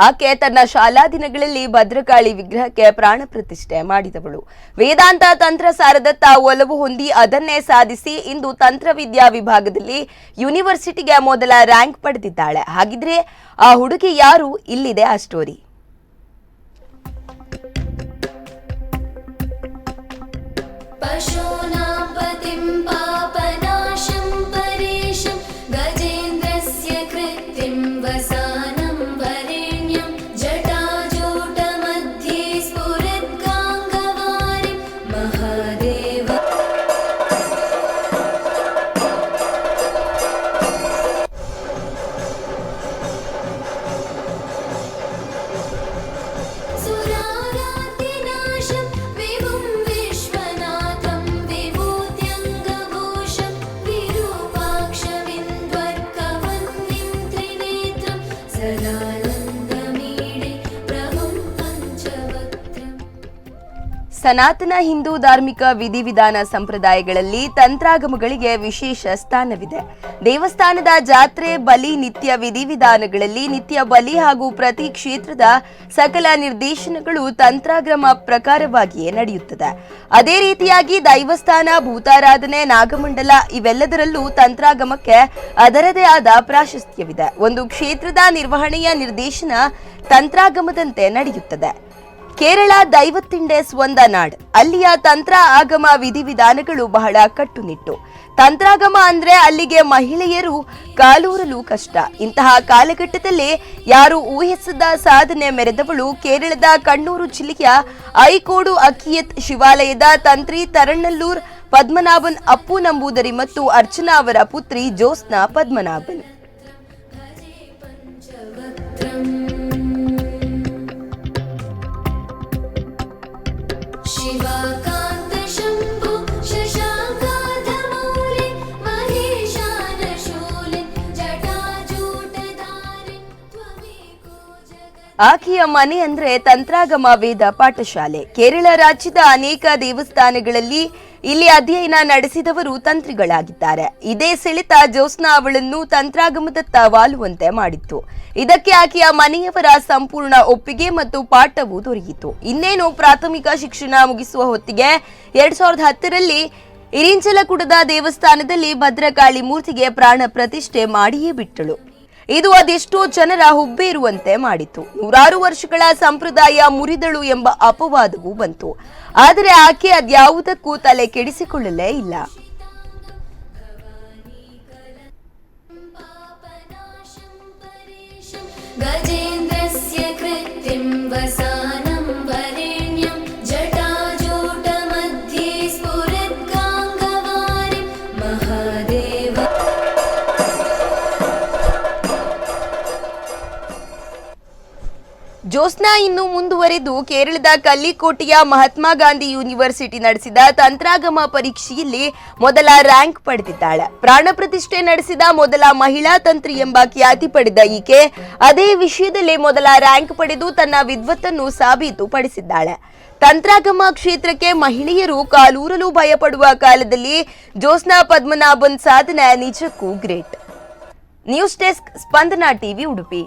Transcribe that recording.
ಆಕೆ ತನ್ನ ಶಾಲಾ ದಿನಗಳಲ್ಲಿ ಭದ್ರಕಾಳಿ ವಿಗ್ರಹಕ್ಕೆ ಪ್ರಾಣ ಪ್ರತಿಷ್ಠೆ ಮಾಡಿದವಳು. ವೇದಾಂತ ತಂತ್ರಸಾರದತ್ತ ಒಲವು ಹೊಂದಿ ಅದನ್ನೇ ಸಾಧಿಸಿ ಇಂದು ತಂತ್ರವಿದ್ಯಾ ವಿಭಾಗದಲ್ಲಿ ಯೂನಿವರ್ಸಿಟಿಗೆ ಮೊದಲ ರ್ಯಾಂಕ್ ಪಡೆದಿದ್ದಾಳೆ. ಹಾಗಿದ್ರೆ ಆ ಹುಡುಗಿ ಯಾರು? ಇಲ್ಲಿದೆ ಆ ಸ್ಟೋರಿ. ಸನಾತನ ಹಿಂದೂ ಧಾರ್ಮಿಕ ವಿಧಿವಿಧಾನ ಸಂಪ್ರದಾಯಗಳಲ್ಲಿ ತಂತ್ರಾಗಮಗಳಿಗೆ ವಿಶೇಷ ಸ್ಥಾನವಿದೆ. ದೇವಸ್ಥಾನದ ಜಾತ್ರೆ, ಬಲಿ, ನಿತ್ಯ ವಿಧಿವಿಧಾನಗಳಲ್ಲಿ ನಿತ್ಯ ಬಲಿ ಹಾಗೂ ಪ್ರತಿ ಕ್ಷೇತ್ರದ ಸಕಲ ನಿರ್ದೇಶನಗಳು ತಂತ್ರಾಗಮ ಪ್ರಕಾರವಾಗಿಯೇ ನಡೆಯುತ್ತದೆ. ಅದೇ ರೀತಿಯಾಗಿ ದೈವಸ್ಥಾನ, ಭೂತಾರಾಧನೆ, ನಾಗಮಂಡಲ ಇವೆಲ್ಲದರಲ್ಲೂ ತಂತ್ರಾಗಮಕ್ಕೆ ಅದರದೇ ಆದ ಪ್ರಾಶಸ್ತ್ಯವಿದೆ. ಒಂದು ಕ್ಷೇತ್ರದ ನಿರ್ವಹಣೆಯ ನಿರ್ದೇಶನ ತಂತ್ರಾಗಮದಂತೆ ನಡೆಯುತ್ತದೆ. ಕೇರಳ ದೈವತ್ತಿಂಡೆ ಸ್ವಂದ ನಾಡ್. ಅಲ್ಲಿಯ ತಂತ್ರ ಆಗಮ ವಿಧಿವಿಧಾನಗಳು ಬಹಳ ಕಟ್ಟುನಿಟ್ಟು. ತಂತ್ರಾಗಮ ಅಂದ್ರೆ ಅಲ್ಲಿಗೆ ಮಹಿಳೆಯರು ಕಾಲೂರಲು ಕಷ್ಟ. ಇಂತಹ ಕಾಲಘಟ್ಟದಲ್ಲಿ ಯಾರು ಊಹಿಸದ ಸಾಧನೆ ಮೆರೆದವಳು ಕೇರಳದ ಕಣ್ಣೂರು ಜಿಲ್ಲೆಯ ಐಕೋಡು ಅಕಿಯತ್ ಶಿವಾಲಯದ ತಂತ್ರಿ ತರಣ್ಣಲ್ಲೂರ್ ಪದ್ಮನಾಭನ್ ಅಪ್ಪು ನಂಬೂದರಿ ಮತ್ತು ಅರ್ಚನಾ ಅವರ ಪುತ್ರಿ ಜ್ಯೋತ್ಸ್ನಾ ಪದ್ಮನಾಭನ್. ಆಕೆಯ ಮನೆ ಅಂದ್ರೆ ತಂತ್ರಾಗಮ ವೇದ ಪಾಠಶಾಲೆ. ಕೇರಳ ರಾಜ್ಯದ ಅನೇಕ ದೇವಸ್ಥಾನಗಳಲ್ಲಿ ಇಲ್ಲಿ ಅಧ್ಯಯನ ನಡೆಸಿದವರು ತಂತ್ರಿಗಳಾಗಿದ್ದಾರೆ. ಇದೇ ಸೆಳೆತ ಜ್ಯೋತ್ಸ್ನಾ ಅವಳನ್ನು ತಂತ್ರಾಗಮದತ್ತ ವಾಲುವಂತೆ ಮಾಡಿತ್ತು. ಇದಕ್ಕೆ ಆಕೆಯ ಮನೆಯವರ ಸಂಪೂರ್ಣ ಒಪ್ಪಿಗೆ ಮತ್ತು ಪಾಠವು ದೊರೆಯಿತು. ಇನ್ನೇನು ಪ್ರಾಥಮಿಕ ಶಿಕ್ಷಣ ಮುಗಿಸುವ ಹೊತ್ತಿಗೆ 2010ರಲ್ಲಿ ಇರಿಂಚಲಕುಡದ ದೇವಸ್ಥಾನದಲ್ಲಿ ಭದ್ರಕಾಳಿ ಮೂರ್ತಿಗೆ ಪ್ರಾಣ ಪ್ರತಿಷ್ಠೆ ಮಾಡಿಯೇ ಬಿಟ್ಟಳು. ಇದು ಅದೆಷ್ಟೋ ಜನರ ಹುಬ್ಬೇರುವಂತೆ ಮಾಡಿತು. 100 ವರ್ಷಗಳ ಸಂಪ್ರದಾಯ ಮುರಿದಳು ಎಂಬ ಅಪವಾದವೂ ಬಂತು. ಆದರೆ ಆಕೆ ಅದ್ಯಾವುದಕ್ಕೂ ತಲೆ ಕೆಡಿಸಿಕೊಳ್ಳಲೇ ಇಲ್ಲ. ಜ್ಯೋತ್ಸ್ನಾ ಇನ್ನು ಮುಂದುವರೆದು ಕೇರಳದ ಕಲ್ಲಿಕೋಟೆಯ ಮಹಾತ್ಮ ಗಾಂಧಿ ಯೂನಿವರ್ಸಿಟಿ ನಡೆಸಿದ ತಂತ್ರಾಗಮ ಪರೀಕ್ಷೆಯಲ್ಲಿ ಮೊದಲ ರ್ಯಾಂಕ್ ಪಡೆದಿದ್ದಾಳೆ. ಪ್ರಾಣ ಪ್ರತಿಷ್ಠೆ ನಡೆಸಿದ ಮೊದಲ ಮಹಿಳಾ ತಂತ್ರಿ ಎಂಬ ಖ್ಯಾತಿ ಪಡೆದ ಈಕೆ ಅದೇ ವಿಷಯದಲ್ಲಿ ಮೊದಲ ರ್ಯಾಂಕ್ ಪಡೆದು ತನ್ನ ವಿದ್ವತ್ತನ್ನು ಸಾಬೀತುಪಡಿಸಿದ್ದಾಳೆ. ತಂತ್ರಾಗಮ ಕ್ಷೇತ್ರಕ್ಕೆ ಮಹಿಳೆಯರು ಕಾಲೂರಲು ಭಯಪಡುವ ಕಾಲದಲ್ಲಿ ಜ್ಯೋತ್ಸ್ನಾ ಪದ್ಮನಾಭನ್ ಸಾಧನೆ ನಿಜಕ್ಕೂ ಗ್ರೇಟ್. ನ್ಯೂಸ್ ಡೆಸ್ಕ್, ಸ್ಪಂದನ ಟಿವಿ, ಉಡುಪಿ.